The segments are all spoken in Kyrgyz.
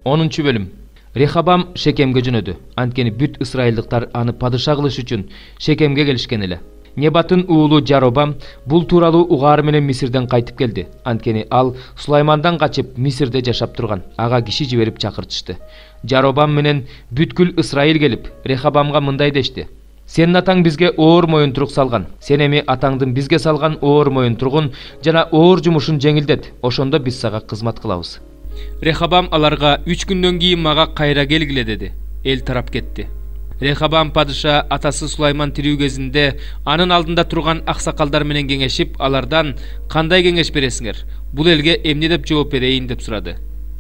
10 bölüm. Rehабам Шекемге жөнөдү. Анткени бүт ысрайылдыктар аны падыша кылыш үчүн Шекемге келишкен эле. Небаттын уулу Жаробам бул тууралуу угаары менен Мисирден кайтып келди. Анткени ал Сулаймандан качып Мисирде жашап турган. Ага киши жиберип чакыртышты. Жаробам менен бүткүл Ысрайыл келип Рехабамга мындай дешти: Сенин атаң бизге оор моюнтурук салган. Сен эми атаңдын бизге салган оор моюнтуругун жана оор жумушун жеңилдет. Ошондо биз сага кызмат кылабыз. Рехабам аларга 3 күндөн кийин мага кайра келгиле деди. Эл тарап кетти. Рехабам падыша атасы Сулайман тирүү кезинде анын алдында турган аксакалдар менен кеңешип, алардан кандай кеңеш бересиңер? Бул элге эмне деп жооп берейин деп сурады.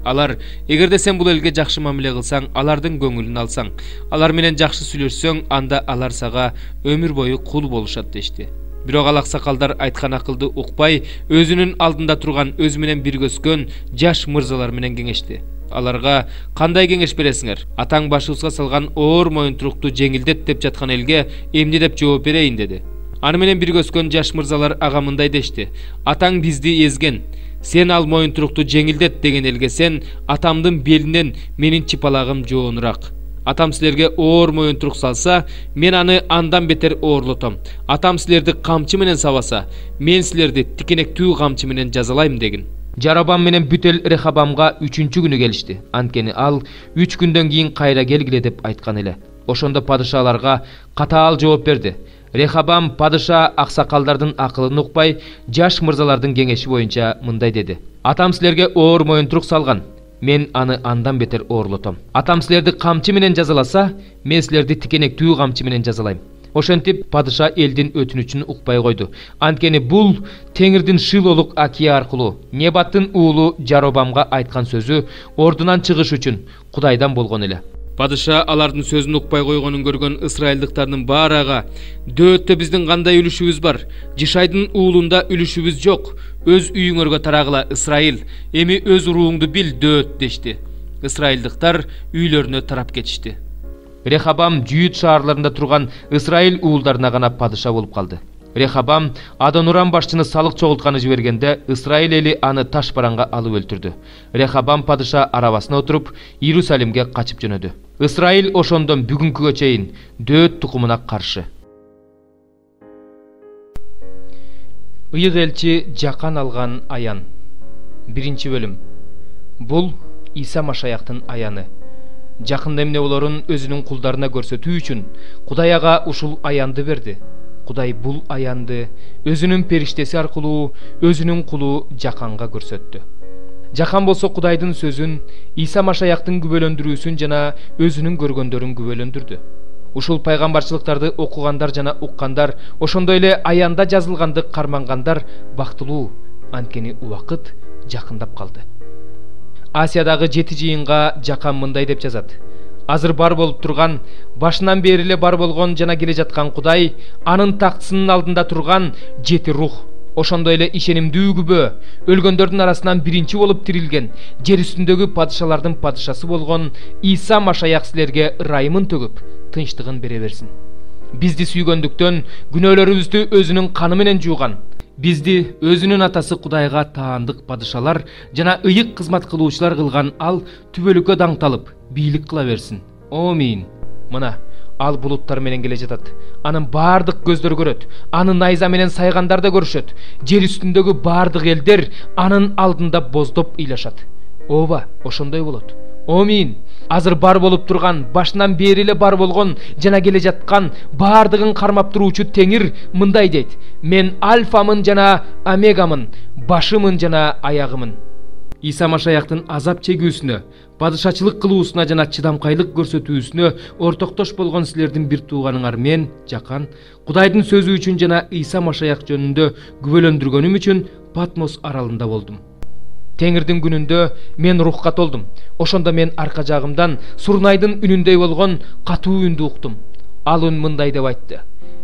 Алар: эгерде сен бул элге жакшы мамиле кылсаң, алардын көңүлүн алсаң, алар менен жакшы сүйлөшсөң, анда алар сага өмүр бою кул болушат дешти. Бирок ал аксакалдар айткан акылды укпай, өзүнүн алдында турган өзү менен бир көскөн жаш мырзалар менен кеңешти. Аларга: кандай кеңеш бересиңер? Атаң башыбызга салган оор моюнтурукту жеңилдет деп жаткан элге эмне деп жооп берейин деди. Аны менен бир көскөн жаш мырзалар ага мындай дешти: атаң бизди эзген. Сен ал моюнтурукту жеңилдет деген элге сен: атамдын белинен менин чипалагым жоонураак. Атам силерге оор моюнтурук салса, мен аны андан бетер оорлотом. Атам силерди камчы менен сабаса, мен силерди тикенектүү камчы менен жазалайм деген. Жаробам менен бүт эл Рехабамга 3-чү күнү келишти. Анткени ал 3 күндөн кийин кайра келгиле деп айткан эле. Ошондо падыша аларга катаал жооп берди. Рехабам падыша аксакалдардын акылын укпай, жаш мырзалардын кеңеши боюнча мындай деди: атам силерге оор моюнтурук салган. Мен аны андан бетер оорлотом. Атам силерди камчы менен жазаласа, мен силерди тикенектүү камчы менен жазалайм. Ошентип падыша элдин өтүнүчүн укпай койду. Анткени бул Теңирдин Шилолук акия аркылуу Небаттын уулу Жаробамга айткан сөзү ордунан чыгыш үчүн Кудайдан болгон эле. Падыша алардын сөзүн укпай койгонун көргөн ысрайылдыктардын баарага: дөөттө биздин кандай үлүшүбүз бар? Жишайдын уулунда үлүшүбүз жок. Өз үйүңөргө тарагыла, Ысрайыл. Эми өз урууңду бил, дөөт дешти. Ысрайылдыктар үйлөрүнө тарап кетишти. Рехабам Жүйүт шаарларында турган Ысрайыл уулдарына гана падыша болуп калды. Рехабам Адонурам башчыны салык чогултканы жибергенде Ысрайыл эли аны таш бараңга алып өлтүрдү. Рехабам падыша арабасына отуруп Иерусалимге качып жөнөдү. Ысрайыл ошондон бүгүнкүгө чейин дөөт тукумуна каршы. Ыйык элчи жакан алган аян. 1 бөлүм. Бул Иса Машаяктын аяны. Жакында эмне болорун өзүнүн кулдарына көрсөтүү үчүн Кудай ага ушул аянды берди. Кудай бул аянды өзүнүн периштеси аркылуу өзүнүн кулу Жаканга көрсөттү. Жакан болсо Кудайдын сөзүн, Иса Машаяктын күбөлөндүрүүсүн жана өзүнүн көргөндөрүн күбөлөндүрдү. Ушул пайгамбарчылыктарды окугандар жана уккандар, ошондой эле аянда жазылганды кармангандар бактылуу, анткени убакыт жакындап калды. Асиядагы 7 жыйынга Жакан мындай деп жазат: азыр бар болуп турган, башынан бери эле бар болгон жана келе жаткан Кудай, анын тактысынын алдында турган 7 рух, ошондой эле ишенимдүү күбө, өлгөндөрдүн арасынан биринчи болуп тирилген, жер үстүндөгү падышалардын падышасы болгон Иса Машаяк силерге ырайымын төгүп, тынчтыгын бере берсин. Бизди сүйгөндүктөн күнөөлөрүбүздү өзүнүн каны менен жууган. Бизди өзүнүн атасы Кудайга таандык падышалар жана ыйык кызмат кылуучулар кылган ал түбөлүккө даңталып, бийлик кыла берсин. Амин. Мына ал булуттар менен келе жатат. Анын бардык көздөр көрөт. Аны найза менен сайгандар да көрүшөт. Жер үстүндөгү бардык элдер анын алдында боздоп ыйлашат. Ооба, ошондой болот. Амин. Азыр бар болуп турган, башынан бери эле бар болгон жана келе жаткан бардыгын кармап туруучу Теңир мындай дейт: мен альфамын жана омегамын, башымын жана аягымын. Иса Машаяктын азап чегүүсүнө, падышачылык кылуусуна жана чыдамкайлык көрсөтүүсүнө ортоктош болгон силердин бир тууганыңар мен, Жакан, Кудайдын сөзү үчүн жана Иса Машаяк жөнүндө күбөлөндүргөнүм үчүн Патмос аралында болдум. Теңирдин күнүндө мен рухка толдум. Ошондо мен арка жагымдан сурнайдын үнүндөй болгон катуу үндү уктум. Ал үн мындай деп айтты: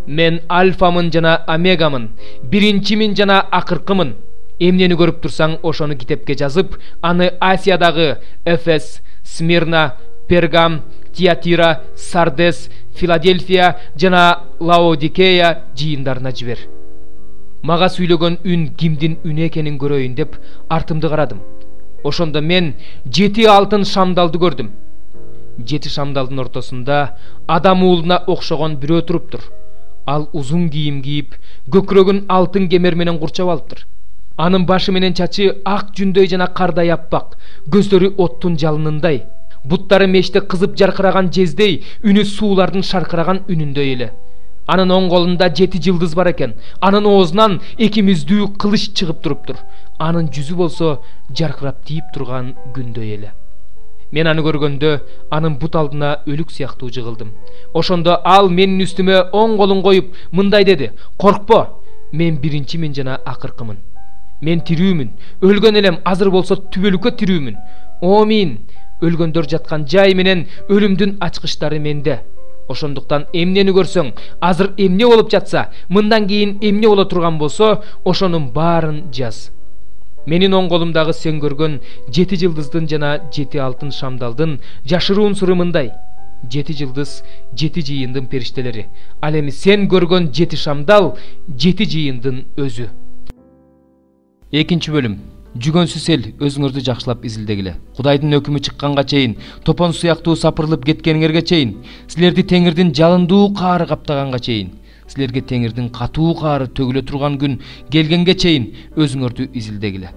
мен альфамын жана омегамын, биринчимин жана акыркымын. Эмнени көрүп турсаң, ошону китепке жазып, аны Асиядагы Эфес, Смирна, Пергам, Тиатира, Сардес, Филадельфия жана Лаодикея жыйындарына жибер. Мага сүйлөгөн үн кимдин үні экенин көрөйүн деп артымды карадым. Ошондо мен 7 алтын шамдалды көрдүм. 7 шамдалдын ортосунда адам уулуна окшогон бирөө туруптур. Ал узун кийим кийип, көкүрөгүн алтын кемер менен курчап алыптыр. Анын башы менен чачы ак жүндөй жана кардай аппак, көздөрү оттун жалынындай, буттары меште кызып жаркыраган жездей, үнү суулардын шаркыраган үнүндөй эле. Анын оң колунда 7 жылдыз бар экен. Анын оозунан 2 мүздүү кылыч чыгып туруптур. Анын жүзү болсо жаркырап тийип турган күндөй эле. Мен аны көргөндө анын бут алдына өлүк сыяктуу жыгылдым. Ошондо ал менин үстүмө оң колун коюп мындай деди: "Коркпо, мен биринчимин жана акыркымын. Мен тирүүмүн, өлгөн элем, азыр болсо түбөлүккө тирүүмүн. Омин, өлгөндөр жаткан жай менен өлүмдүн ачкычтары менде. Ошондуктан эмнени көрсөң, азыр эмне болуп жатса, мындан кийин эмне боло турган болсо, ошонун баарын жаз. Менин оң колумдагы сен көргөн 7 жылдыздын жана 7 алтын шамдалдын жашыруун сыры мындай: 7 жылдыз 7 жыйындын периштелери. Ал эми сен көргөн 7 шамдал 7 жыйындын өзү." Экинчи бөлүм. Жүгөнсүз эл, өзүңөрдү жакшылап изилдегиле. Кудайдын өкүмү чыкканга чейин, топон суяктуу сапырылып кеткениңерге чейин, силерди теңирдин жалындуу каары каптаганга чейин, силерге теңирдин катуу каары төгүлө турган күн келгенге чейин өзүңөрдү изилдегиле.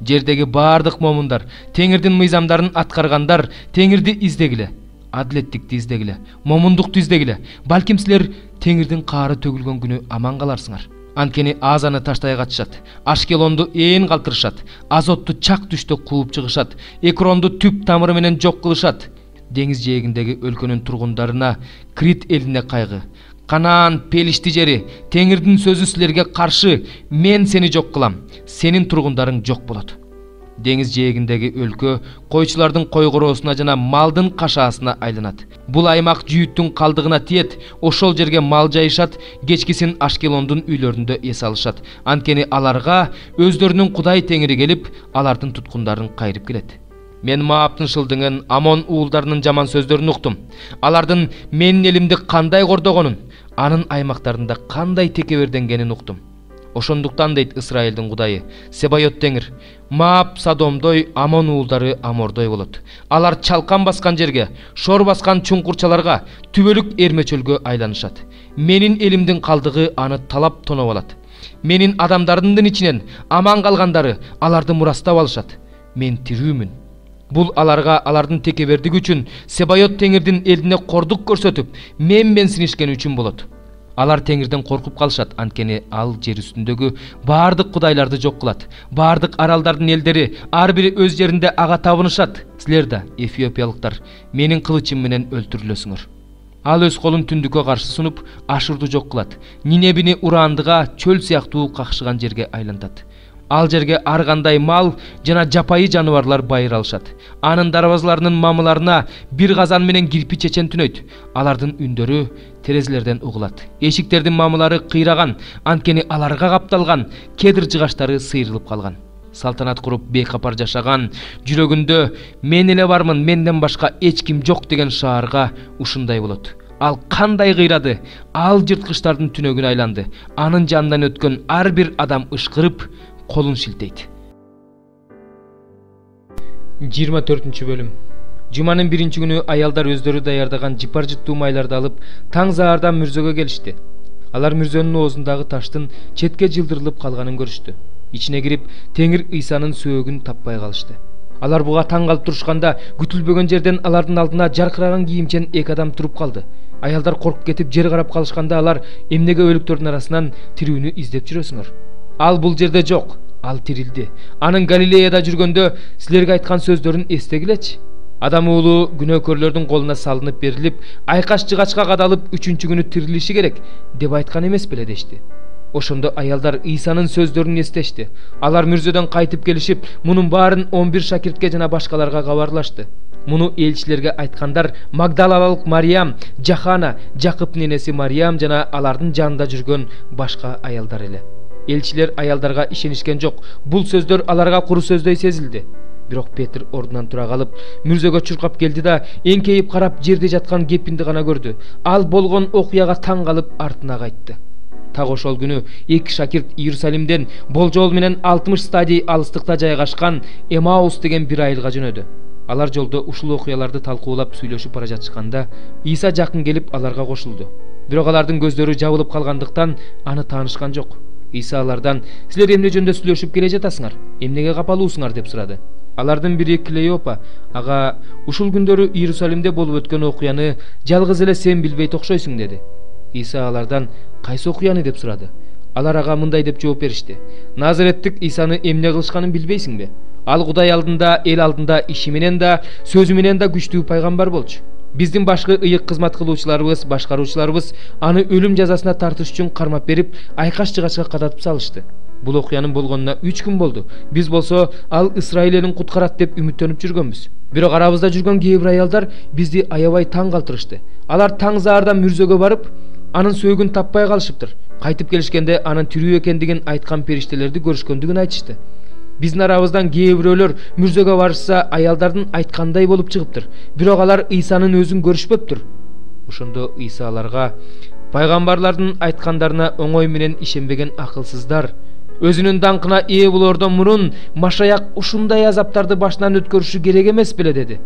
Жердеги баардык момундар, теңирдин мыйзамдарын аткаргандар, теңирди издегиле. Адилеттикти издегиле, момундукту издегиле. Балким силер теңирдин каары төгүлгөн күнү аман каларсыңар. Анткени Азаны таштай катышат, Ашкелонду ээн калтырышат, Азотту чак түштө кууп чыгышат, Экронду түп тамыры менен жок кылышат. Деңиз жээгиндеги өлкөнүн тургундарына, Крит элине кайгы. Канаан, Пелишти жери, теңирдин сөзү силерге каршы, мен сени жок кылам, сенин тургундарың жок болот. Деңиз жээгиндеги өлкө койчулардын койгороосуна жана малдын кашаасына айланат. Бул аймак жүйүттүн калдыгына тиет, ошол жерге мал жайышат, кечкисин Ашкелондун үйлөрүндө эс алышат. Анткени аларга өздөрүнүн Кудай теңири келип, алардын туткундарын кайрып келет. Мен Моабтын шылдыңын, Амон уулдарынын жаман сөздөрүн уктум. Алардын менин элимди кандай кордогонун, анын аймактарында кандай текеберденгенин уктум. Ошондуктан дейт Исраилдин Кудайы: Себайот теңир, Моаб Содомдой, Амон уулдары Амордой болот. Алар чалкан баскан жерге, шор баскан чуңкурчаларга, түбөлүк эрмечөлгө айланышат. Менин элимдин калдыгы аны талап тоноп алат. Менин адамдарымдын ичинен аман калгандары аларды мурастап алышат. Мен тирүүмүн. Бул аларга алардын текебердиги үчүн, Себайот теңирдин элине кордук көрсөтүп, менсинишкен үчүн болот. Алар теңирден коркуп калышат, анткени ал жер үстүндөгү баардык кудайларды жок кылат. Баардык аралдардын элдери ар бири өз жеринде ага табынышат. Силер да, эфиопиялыктар, менин кылычым менен өлтүрүлөсүңөр. Ал өз колун түндүккө каршы сунуп, Ашурду жок кылат. Нинебини Урандыга чөл сыяктуу какшыган жерге айлантат. Ал жерге ар кандай мал жана жапайы жаныбарлар байыр алышат. Анын дарбазаларынын мамыларына бир казан менен кирпи чечен түнөйт. Алардын үндөрү терезелерден угулат. Эшиктердин мамылары кыйраган, анткени аларга капталган кедр жыгаштары сыйрылып калган. Салтанат куруп бейкапар жашаган, жүрөгүндө мен эле бармын, менден башка эч ким жок деген шаарга ушундай болот. Ал кандай кыйрады, ал жырткычтардын түнөгүнө айланды. Анын жанынан өткөн ар бир адам ышкырып, колун шилтейт. 24 бөлүм. Жуманын биринчи күнү аялдар өздөрү даярдаган жыпар жыттуу майларды алып, таң заардан мүрзөгө келишти. Алар мүрзөнүн оозундагы таштын четке жылдырылып калганын көрүштү. Ичине кирип, теңир Ыйсанын сөөгүн таппай калышты. Алар буга таң калып турушканда, күтүлбөгөн жерден алардын алдына жаркыраган кийимчен эки адам туруп калды. Аялдар коркуп кетип жер карап калышканда, алар: "Эмнеге өлүктөрдүн арасынан тирүүнү издеп жүрөсүңөр? Ал бул жерде жок, ал тирилди. Анын Галилеяда жүргөндө силерге айткан сөздөрүн эстегилечи. Адам уулу күнөөкөрлөрдүн колуна салынып берилип, айкаш жыгачка кадалып, 3-чү күнү тирилиши керек деп айткан эмес беле" дешти. Ошондо аялдар Ыйсанын сөздөрүн эстешти. Алар мүрзөдөн кайтып келишип, мунун баарын 11 шакиртке жана башкаларга кабарлашты. Муну элчилерге айткандар Магдалалык Мариям, Жахана, Жакыптын энеси Мариям жана алардын жанында жүргөн башка аялдар эле. Элчилер аялдарга ишенишкен жок. Бул сөздөр аларга куру сөздөй сезилди. Бирок Петр ордунан тура калып, мүрзөгө чуркап келди да, эңкейип карап жерде жаткан кепинди гана көрдү. Ал болгон окуяга таң калып артына кайтты. так ошол күнү эки шакирт Иерусалимден болжол менен 60 стадий алыстыкта жайгашкан Эмаус деген бир айылга жөнөдү. Алар жолдо ушул окуяларды талкуулап сүйлөшүп бара жатышканда Иса жакын келип аларга кошулду. Бирок алардын көздөрү жабылып калгандыктан аны таанышкан жок. Иса алардан: "Силер эмне жөнүндө сүйлөшүп келе жатасыңар? Эмнеге капалуусуңар?" деп сурады. Алардын бири Клеопа: "Ага, ушул күндөрү Иерусалимде болуп өткөн окуяны жалгыз эле сен билбейт окшойсуң" деди. Иса алардан: "Кайсы окуяны?" деп сурады. Алар ага мындай деп жооп беришти: "Назареттик Исаны эмне кылышканын билбейсиңби? Ал Кудай алдында, эл алдында иши менен да, сөзү менен да күчтүү пайгамбар болчу. Биздин башкы ыйык кызмат кылуучуларыбыз, башкаруучуларыбыз аны өлүм жазасына тартыш үчүн кармап берип, айкаш жыгачка кадатып салышты. Бул окуянын болгонуна 3 күн болду. Биз болсо ал Исраил элин куткарат деп үмүттөнүп жүргөнбүз. Бирок арабызда жүргөн кээ бир аялдар бизди аябай таң калтырышты. Алар таң заардан мүрзөгө барып, анын сөөгүн таппай калышыптыр. Кайтып келишкенде анын тирүү экендигин айткан периштелерди көрүшкөндүгүн айтышты. Биздин арабыздан кээ бирөөлөр мүрзөгө барышса аялдардын айткандай болуп чыгыптыр. Бирок алар Исанын өзүн көрүшпөптүр." Ошондо Иса аларга: "Пайгамбарлардын айткандарына оңой менен ишенбеген акылсыздар, өзүнүн даңкына ээ болоордон мурун Машаяк ушундай азаптарды башынан өткөрүшү керек эмес беле" деди.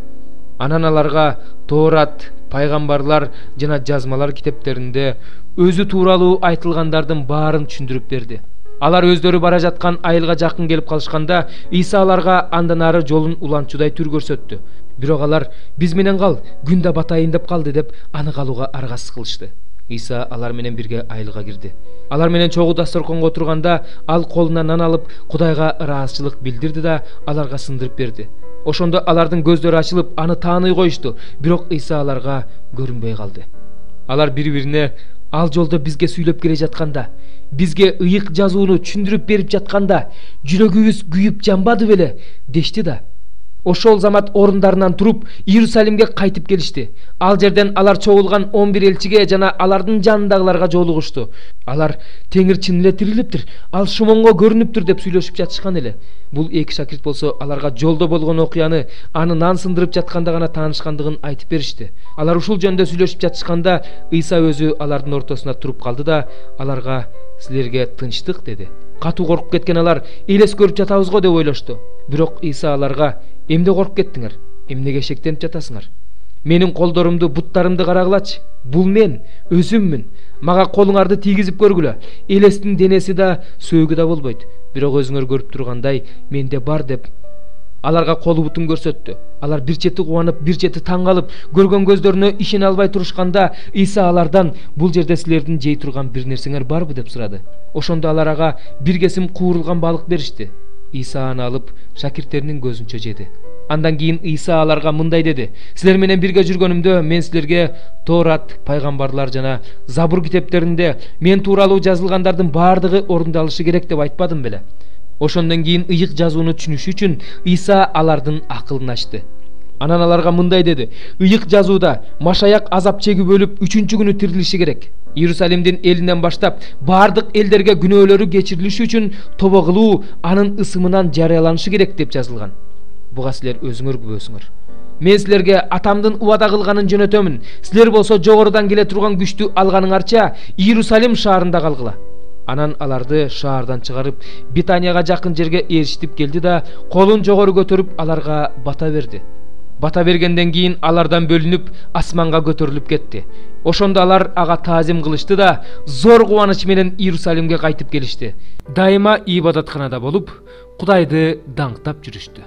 Анан аларга Тоорат, пайгамбарлар жана жазмалар китептеринде өзү тууралуу айтылгандардын баарын түшүндүрүп берди. Алар өздөрү бара жаткан айылга жакын келип калышканда Иса аларга андан ары жолун уланчудай түр көрсөттү. Бирок алар: "Биз менен кал, күн да батайын деп калды" деп аны калууга аргасыз кылышты. Иса алар менен бирге айылга кирди. Алар менен чогуу дасторконго отурганда ал колуна нан алып Кудайга ыраазычылык билдирди да аларга сындырып берди. Ошондо алардын көздөрү ачылып аны тааный коюшту, бирок Иса аларга көрүнбөй калды. Алар бири-бирине: "Ал жолдо бизге сүйлөп келе жатканда, бизге ыйык жазууну түшүндүрүп берип жатканда жүрөгүбүз күйүп жанбады беле?" дешти да. Ошол замат орундарынан туруп Иерусалимге кайтып келишти. Ал жерден алар чогулган 11 элчиге жана алардын жанындагыларга жолугушту. Алар: "Теңир чын эле тирилиптир, ал Шомонго көрүнүптүр" деп сүйлөшүп жатышкан эле. Бул эки шакирт болсо аларга жолдо болгон окуяны, аны нан сындырып жатканда гана таанышкандыгын айтып беришти. Алар ушул жөнүндө сүйлөшүп жатышканда Иса өзү алардын ортосуна туруп калды да аларга: "Силерге тынчтык" деди. Катуу коркуп кеткен алар: "Элес көрүп жатабыз го" деп ойлошту. Бирок Иса аларга: "Эмне коркуп кеттиңер? Эмнеге шектенип жатасыңар? Менин колдорумду, буттарымды карагылачы. Бул мен, өзүммүн. Мага колуңарды тийгизип көргүлө. Элестин денеси да, сөөгү да болбойт. Бирок өзүңөр көрүп тургандай менде бар" деп аларга колу бутун көрсөттү. Алар бир чети кубанып, бир чети таң калып, көргөн көздөрүнө ишене албай турушканда Иса алардан: "Бул жерде силердин жей турган бир нерсеңер барбы?" деп сурады. Ошондо алар ага бир кесим куурулган балык беришти. Иса аны алып шакирттеринин көзүнчө жеди. Андан кийин Иса аларга мындай деди: "Силер менен бирге жүргөнүмдө мен силерге Тоорат, пайгамбарлар жана Забур китептеринде мен тууралуу жазылгандардын баардыгы орундалышы керек деп айтпадым беле?" Ошондон кийин ыйык жазууну түшүнүш үчүн Иса алардын акылын ачты. Анан аларга мындай деди: "Ыйык жазууда Машаяк азап чегип өлүп 3-чү күнү тирилиши керек. Иерусалимдин элинен баштап баардык элдерге күнөөлөрү кечирилиши үчүн тобо кылуу анын ысымынан жарыяланышы керек" деп жазылган. Буга силер өзүңөр күбөсүңөр. Мен силерге атамдын убада кылганын жөнөтөмүн. Силер болсо жогорудан келе турган күчтү алганыңарча Иерусалим шаарында калгыла. Анан аларды шаардан чыгарып Битанияга жакын жерге ээрчитип келди да колун жогору көтөрүп аларга бата берди. Бата бергенден кийин алардан бөлүнүп асманга көтөрүлүп кетти. Ошондо алар ага таазим кылышты да зор кубаныч менен Иерусалимге кайтып келишти. Дайыма ибадатканада болуп, Кудайды даңктап жүрүштү.